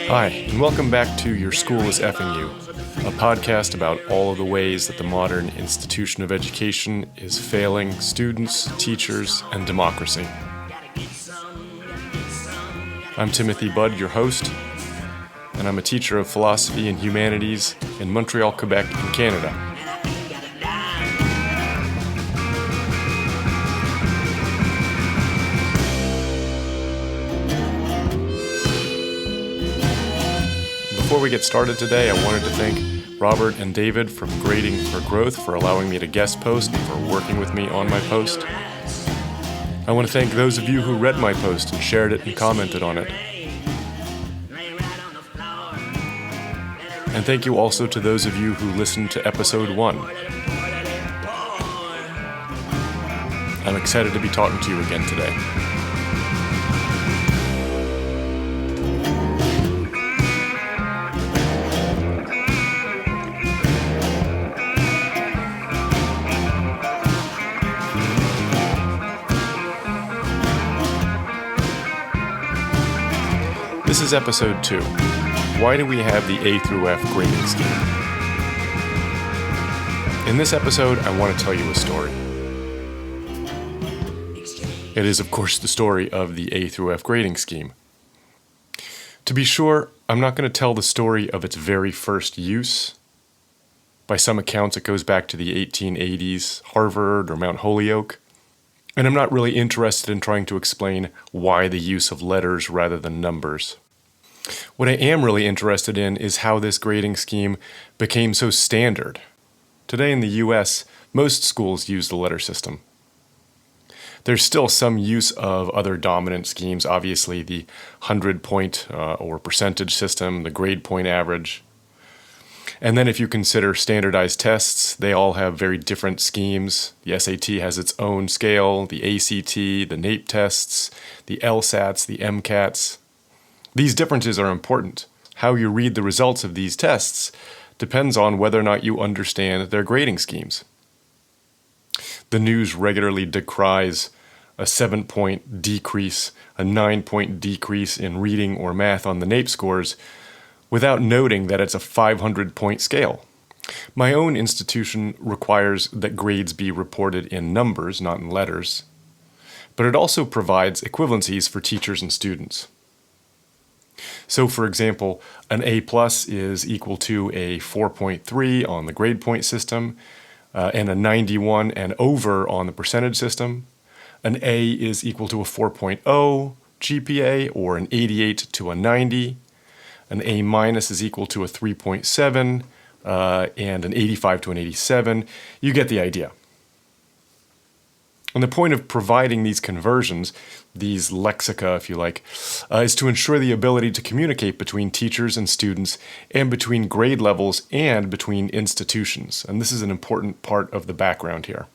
Hi, and welcome back to Your School is Effing You, a podcast about all of the ways that the modern institution of education is failing students, teachers, and democracy. I'm Timothy Budd, your host, and I'm a teacher of philosophy and humanities in Montreal, Quebec, in Canada. Before we get started today, I wanted to thank Robert and David from Grading for Growth for allowing me to guest post and for working with me on my post. I want to thank those of you who read my post and shared it and commented on it. And thank you also to those of you who listened to episode 1. I'm excited to be talking to you again today. This is episode 2. Why do we have the A through F grading scheme? In this episode, I want to tell you a story. It is, of course, the story of the A through F grading scheme. To be sure, I'm not going to tell the story of its very first use. By some accounts, it goes back to the 1880s, Harvard or Mount Holyoke. And I'm not really interested in trying to explain why the use of letters rather than numbers. What I am really interested in is how this grading scheme became so standard. Today in the US, most schools use the letter system. There's still some use of other dominant schemes, obviously the 100-point or percentage system, the grade point average. And then if you consider standardized tests, they all have very different schemes. The SAT has its own scale, the ACT, the NAEP tests, the LSATs, the MCATs. These differences are important. How you read the results of these tests depends on whether or not you understand their grading schemes. The news regularly decries a 7-point decrease, a 9-point decrease in reading or math on the NAEP scores without noting that it's a 500-point scale. My own institution requires that grades be reported in numbers, not in letters, but it also provides equivalencies for teachers and students. So, for example, an A+ is equal to a 4.3 on the grade point system, and a 91 and over on the percentage system. An A is equal to a 4.0 GPA, or an 88 to a 90. An A- is equal to a 3.7, and an 85 to an 87. You get the idea. And the point of providing these conversions, these lexica, if you like, is to ensure the ability to communicate between teachers and students, and between grade levels and between institutions. And this is an important part of the background here.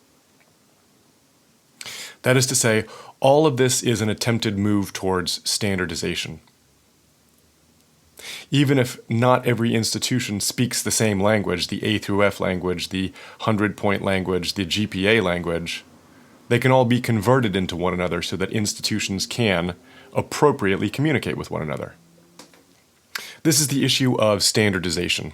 That is to say, all of this is an attempted move towards standardization. Even if not every institution speaks the same language, the A through F language, the 100-point language, the GPA language, they can all be converted into one another so that institutions can appropriately communicate with one another. This is the issue of standardization.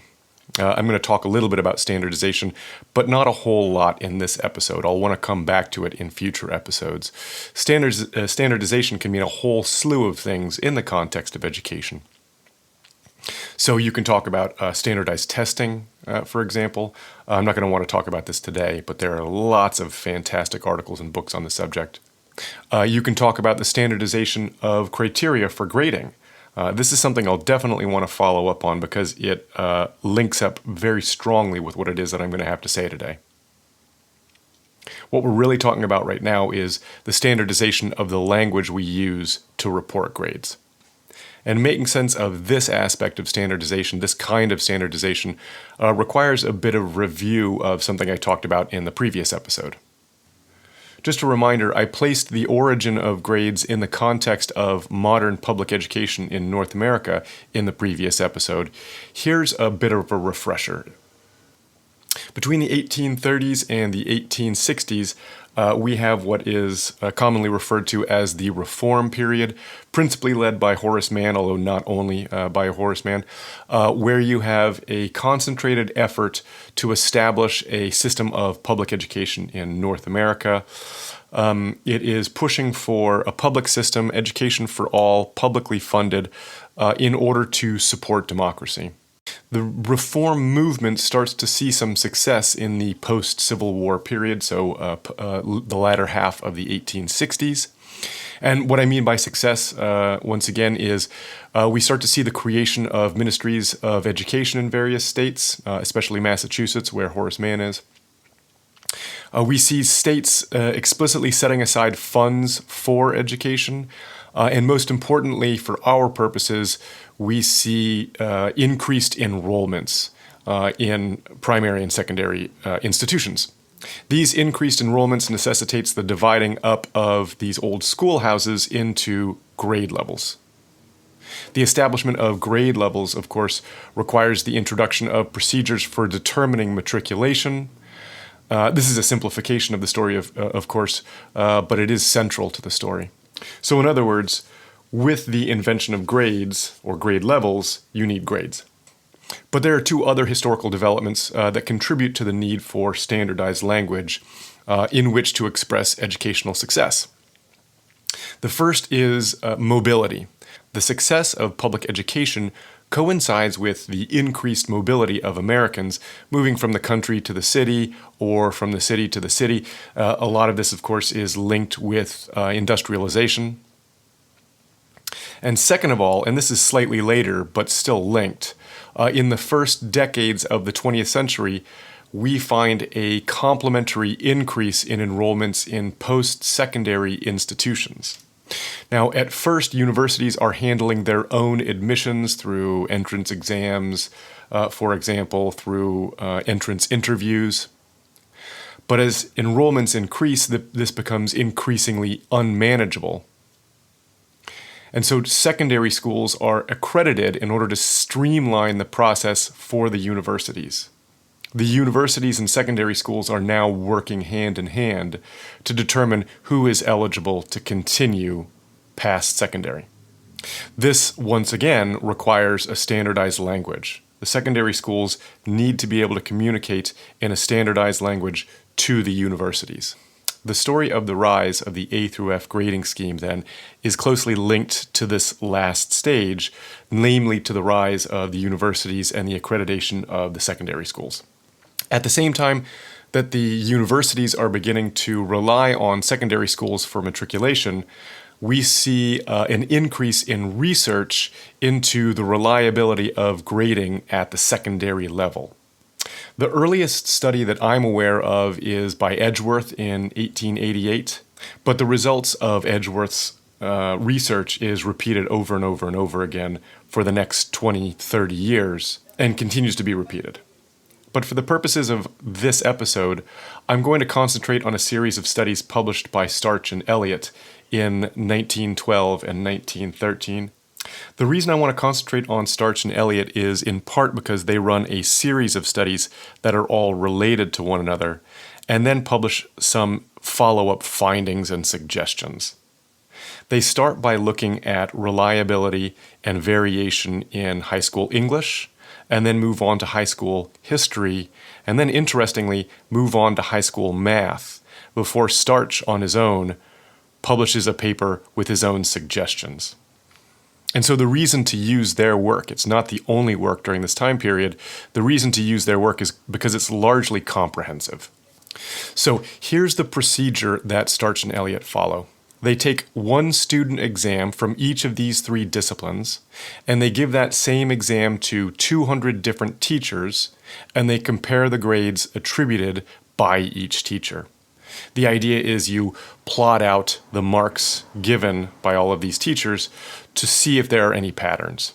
I'm going to talk a little bit about standardization, but not a whole lot in this episode. I'll want to come back to it in future episodes. Standardization can mean a whole slew of things in the context of education. So you can talk about standardized testing, for example. I'm not going to want to talk about this today, but there are lots of fantastic articles and books on the subject. You can talk about the standardization of criteria for grading. This is something I'll definitely want to follow up on because it links up very strongly with what it is that I'm going to have to say today. What we're really talking about right now is the standardization of the language we use to report grades. And making sense of this aspect of standardization, this kind of standardization, requires a bit of review of something I talked about in the previous episode. Just a reminder, I placed the origin of grades in the context of modern public education in North America in the previous episode. Here's a bit of a refresher. Between the 1830s and the 1860s, we have what is commonly referred to as the Reform period, principally led by Horace Mann, although not only by Horace Mann, where you have a concentrated effort to establish a system of public education in North America. It is pushing for a public system, education for all, publicly funded, in order to support democracy. The reform movement starts to see some success in the post-Civil War period, so the latter half of the 1860s. And what I mean by success, once again, is we start to see the creation of ministries of education in various states, especially Massachusetts, where Horace Mann is. We see states explicitly setting aside funds for education. And most importantly, for our purposes, we see increased enrollments in primary and secondary institutions. These increased enrollments necessitates the dividing up of these old schoolhouses into grade levels. The establishment of grade levels, of course, requires the introduction of procedures for determining matriculation. This is a simplification of the story, of course, but it is central to the story. So in other words, with the invention of grades, or grade levels, you need grades. But there are two other historical developments that contribute to the need for standardized language in which to express educational success. The first is mobility. The success of public education coincides with the increased mobility of Americans moving from the country to the city or from the city to the city. A lot of this, of course, is linked with industrialization. And second of all, and this is slightly later but still linked, in the first decades of the 20th century, we find a complementary increase in enrollments in post-secondary institutions. Now, at first, universities are handling their own admissions through entrance exams, for example, through entrance interviews. But as enrollments increase, this becomes increasingly unmanageable. And so secondary schools are accredited in order to streamline the process for the universities. The universities and secondary schools are now working hand in hand to determine who is eligible to continue past secondary. This, once again, requires a standardized language. The secondary schools need to be able to communicate in a standardized language to the universities. The story of the rise of the A through F grading scheme, then, is closely linked to this last stage, namely to the rise of the universities and the accreditation of the secondary schools. At the same time that the universities are beginning to rely on secondary schools for matriculation, we see an increase in research into the reliability of grading at the secondary level. The earliest study that I'm aware of is by Edgeworth in 1888, but the results of Edgeworth's research is repeated over and over and over again for the next 20, 30 years and continues to be repeated. But for the purposes of this episode, I'm going to concentrate on a series of studies published by Starch and Eliot in 1912 and 1913. The reason I want to concentrate on Starch and Eliot is in part because they run a series of studies that are all related to one another, and then publish some follow-up findings and suggestions. They start by looking at reliability and variation in high school English, and then move on to high school history, and then interestingly move on to high school math, before Starch on his own publishes a paper with his own suggestions. And so the reason to use their work, it's not the only work during this time period, the reason to use their work is because it's largely comprehensive. So here's the procedure that Starch and Eliot follow. They take one student exam from each of these three disciplines, and they give that same exam to 200 different teachers, and they compare the grades attributed by each teacher. The idea is you plot out the marks given by all of these teachers to see if there are any patterns.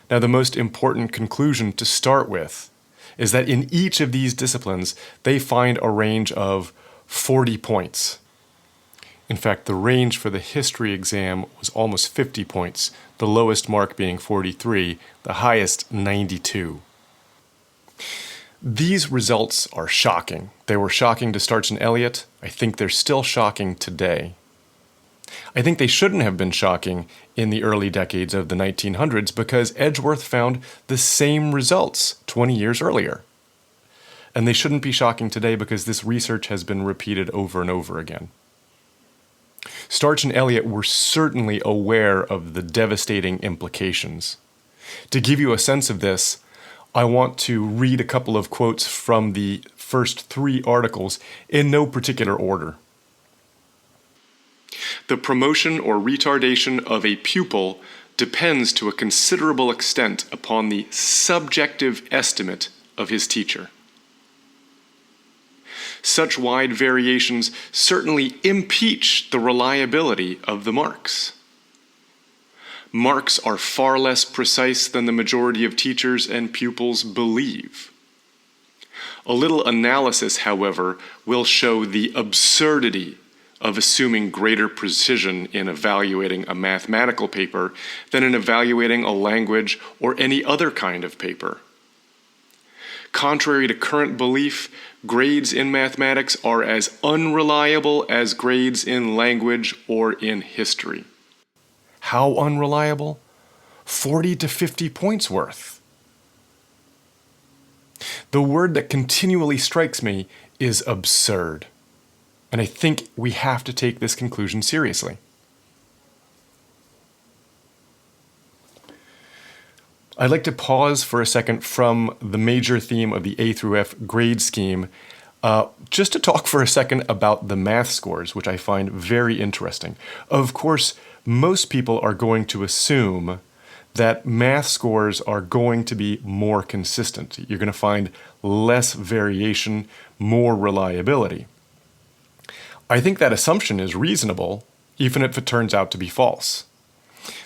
Now, the most important conclusion to start with is that in each of these disciplines, they find a range of 40 points. In fact, the range for the history exam was almost 50 points, the lowest mark being 43, the highest 92. These results are shocking. They were shocking to Starch and Elliott. I think they're still shocking today. I think they shouldn't have been shocking in the early decades of the 1900s because Edgeworth found the same results 20 years earlier. And they shouldn't be shocking today because this research has been repeated over and over again. Starch and Elliott were certainly aware of the devastating implications. To give you a sense of this, I want to read a couple of quotes from the first 3 articles in no particular order. The promotion or retardation of a pupil depends to a considerable extent upon the subjective estimate of his teacher. Such wide variations certainly impeach the reliability of the marks. Marks are far less precise than the majority of teachers and pupils believe. A little analysis, however, will show the absurdity of assuming greater precision in evaluating a mathematical paper than in evaluating a language or any other kind of paper. Contrary to current belief, grades in mathematics are as unreliable as grades in language or in history. How unreliable? 40 to 50 points worth. The word that continually strikes me is absurd. And I think we have to take this conclusion seriously. I'd like to pause for a second from the major theme of the A through F grade scheme just to talk for a second about the math scores, which I find very interesting. Of course, most people are going to assume that math scores are going to be more consistent. You're going to find less variation, more reliability. I think that assumption is reasonable, even if it turns out to be false.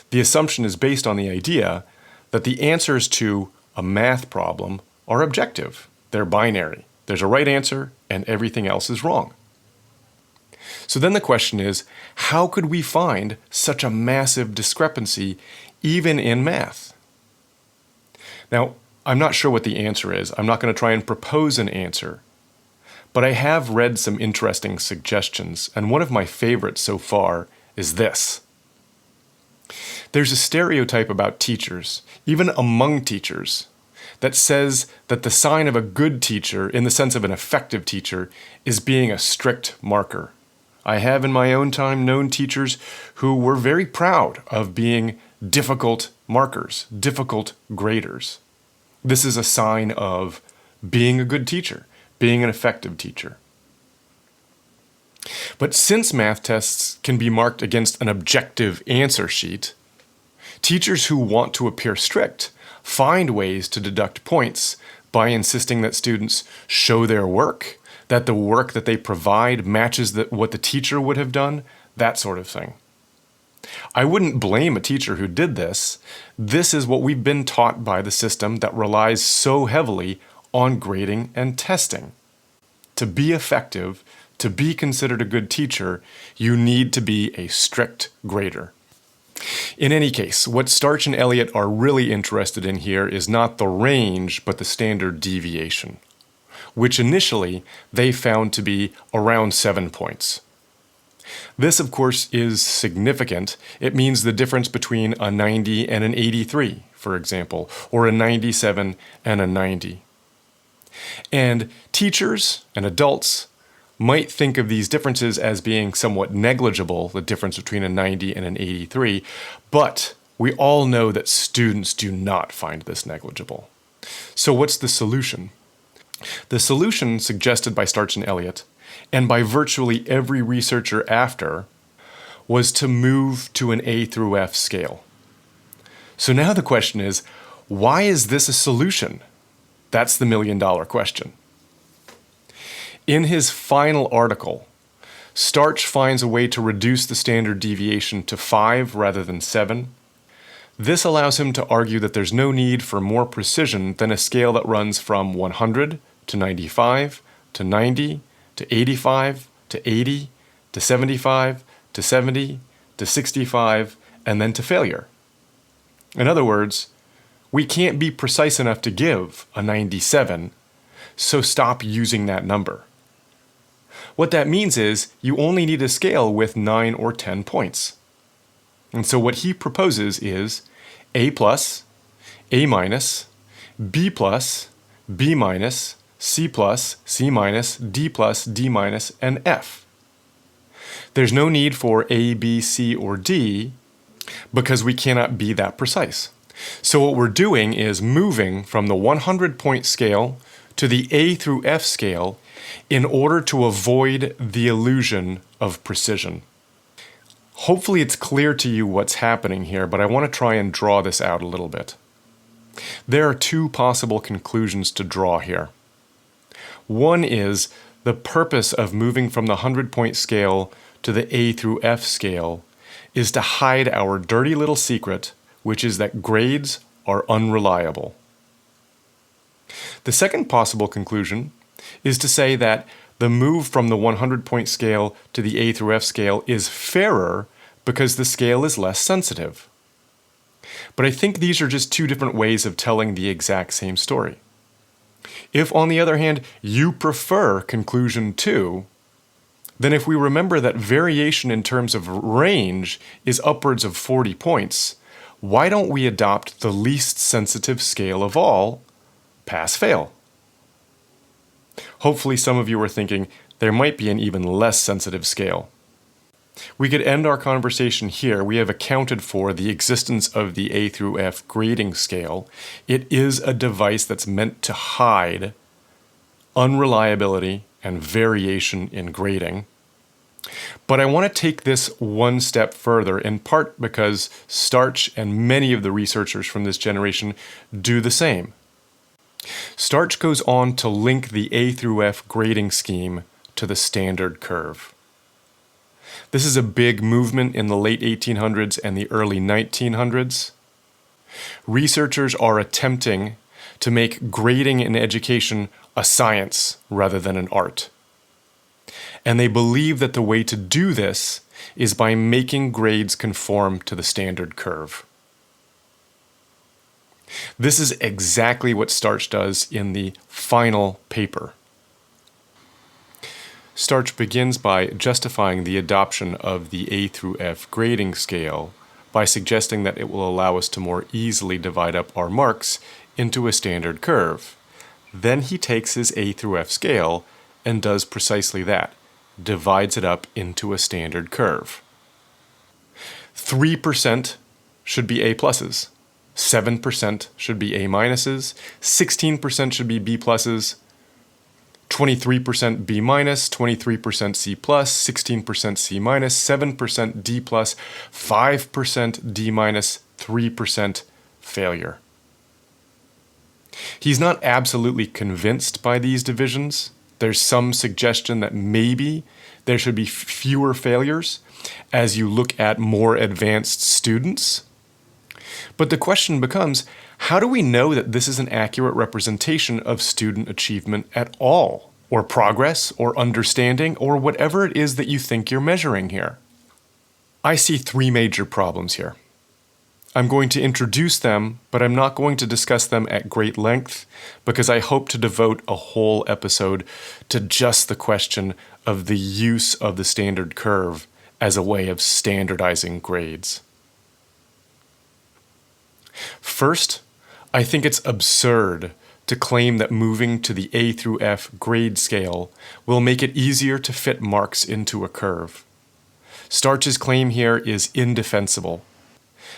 The assumption is based on the idea that the answers to a math problem are objective. They're binary. There's a right answer, and everything else is wrong. So then the question is, how could we find such a massive discrepancy even in math? Now, I'm not sure what the answer is. I'm not going to try and propose an answer. But I have read some interesting suggestions, and one of my favorites so far is this. There's a stereotype about teachers, even among teachers, that says that the sign of a good teacher, in the sense of an effective teacher, is being a strict marker. I have in my own time known teachers who were very proud of being difficult markers, difficult graders. This is a sign of being a good teacher, being an effective teacher. But since math tests can be marked against an objective answer sheet, teachers who want to appear strict find ways to deduct points by insisting that students show their work, that the work that they provide matches what the teacher would have done, that sort of thing. I wouldn't blame a teacher who did this. This is what we've been taught by the system that relies so heavily on grading and testing. To be effective, to be considered a good teacher, you need to be a strict grader. In any case, what Starch and Elliott are really interested in here is not the range, but the standard deviation, which initially they found to be around 7 points. This, of course, is significant. It means the difference between a 90 and an 83, for example, or a 97 and a 90. And teachers and adults might think of these differences as being somewhat negligible, the difference between a 90 and an 83, but we all know that students do not find this negligible. So what's the solution? The solution suggested by Starch and Elliott, and by virtually every researcher after, was to move to an A through F scale. So now the question is, why is this a solution? That's the million-dollar question. In his final article, Starch finds a way to reduce the standard deviation to 5 rather than 7. This allows him to argue that there's no need for more precision than a scale that runs from 100 to 95 to 90 to 85 to 80 to 75 to 70 to 65 and then to failure. In other words, we can't be precise enough to give a 97, so stop using that number. What that means is you only need a scale with 9 or 10 points. And so what he proposes is A plus, A minus, B plus, B minus, C plus, C minus, D plus, D minus, and F. There's no need for A, B, C, or D because we cannot be that precise. So what we're doing is moving from the 100-point scale to the A through F scale in order to avoid the illusion of precision. Hopefully it's clear to you what's happening here, but I want to try and draw this out a little bit. There are two possible conclusions to draw here. One is the purpose of moving from the 100-point scale to the A through F scale is to hide our dirty little secret, which is that grades are unreliable. The second possible conclusion is to say that the move from the 100-point scale to the A through F scale is fairer because the scale is less sensitive. But I think these are just two different ways of telling the exact same story. If, on the other hand, you prefer conclusion 2, then if we remember that variation in terms of range is upwards of 40 points, why don't we adopt the least sensitive scale of all, pass-fail? Hopefully some of you are thinking there might be an even less sensitive scale. We could end our conversation here. We have accounted for the existence of the A through F grading scale. It is a device that's meant to hide unreliability and variation in grading. But I want to take this one step further, in part because Starch and many of the researchers from this generation do the same. Starch goes on to link the A through F grading scheme to the standard curve. This is a big movement in the late 1800s and the early 1900s. Researchers are attempting to make grading in education a science rather than an art. And they believe that the way to do this is by making grades conform to the standard curve. This is exactly what Starch does in the final paper. Starch begins by justifying the adoption of the A through F grading scale by suggesting that it will allow us to more easily divide up our marks into a standard curve. Then he takes his A through F scale and does precisely that, divides it up into a standard curve. 3% should be A pluses, 7% should be A minuses, 16% should be B pluses, 23% B minus, 23% C plus, 16% C minus, 7% D plus, 5% D minus, 3% failure. He's not absolutely convinced by these divisions. There's some suggestion that maybe there should be fewer failures as you look at more advanced students. But the question becomes, how do we know that this is an accurate representation of student achievement at all, or progress, or understanding, or whatever it is that you think you're measuring here? I see three major problems here. I'm going to introduce them, but I'm not going to discuss them at great length because I hope to devote a whole episode to just the question of the use of the standard curve as a way of standardizing grades. First, I think it's absurd to claim that moving to the A through F grade scale will make it easier to fit marks into a curve. Starch's claim here is indefensible.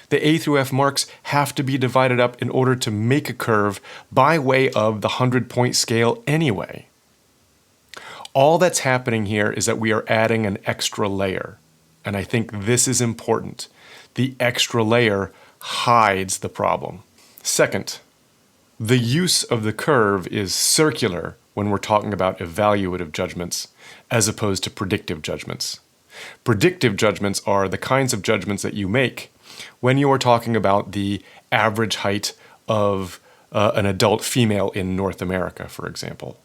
The A through F marks have to be divided up in order to make a curve by way of the 100-point scale anyway. All that's happening here is that we are adding an extra layer, and I think this is important. The extra layer hides the problem. Second, the use of the curve is circular when we're talking about evaluative judgments as opposed to predictive judgments. Predictive judgments are the kinds of judgments that you make when you are talking about the average height of an adult female in North America, for example.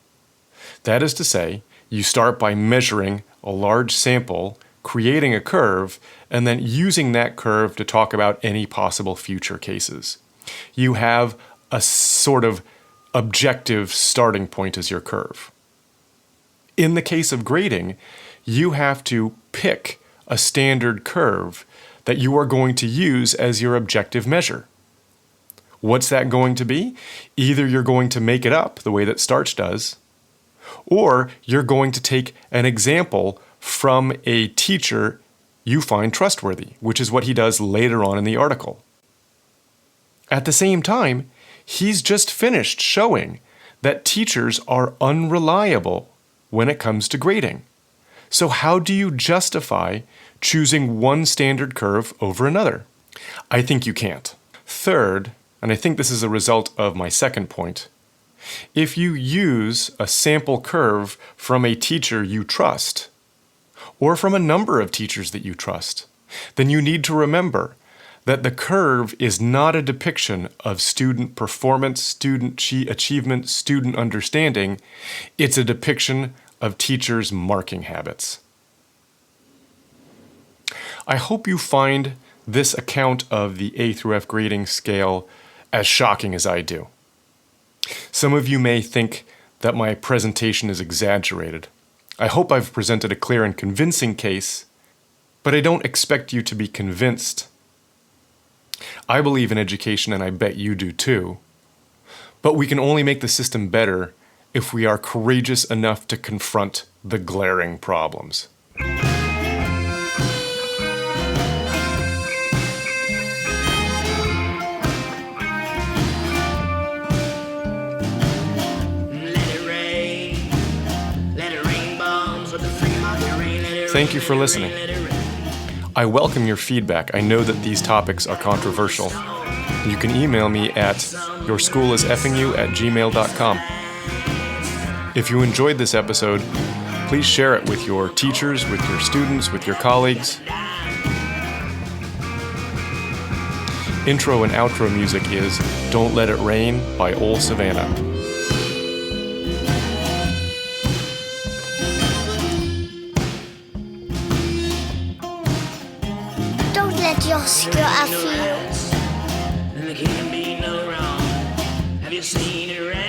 That is to say, you start by measuring a large sample, creating a curve, and then using that curve to talk about any possible future cases. You have a sort of objective starting point as your curve. In the case of grading, you have to pick a standard curve that you are going to use as your objective measure. What's that going to be? Either you're going to make it up the way that Starch does, or you're going to take an example from a teacher you find trustworthy, which is what he does later on in the article. At the same time, he's just finished showing that teachers are unreliable when it comes to grading. So how do you justify choosing one standard curve over another? I think you can't. Third, and I think this is a result of my second point, if you use a sample curve from a teacher you trust, or from a number of teachers that you trust, then you need to remember that the curve is not a depiction of student performance, student achievement, student understanding. It's a depiction of teachers' marking habits. I hope you find this account of the A through F grading scale as shocking as I do. Some of you may think that my presentation is exaggerated. I hope I've presented a clear and convincing case, but I don't expect you to be convinced. I believe in education, and I bet you do too. But we can only make the system better if we are courageous enough to confront the glaring problems. Thank you for listening. I welcome your feedback. I know that these topics are controversial. You can email me at yourschoolIseffingYou@gmail.com. If you enjoyed this episode, please share it with your teachers, with your students, with your colleagues. Intro and outro music is Don't Let It Rain by Ol Savannah. Just got a few. And there can't be no wrong. Have you seen it rain?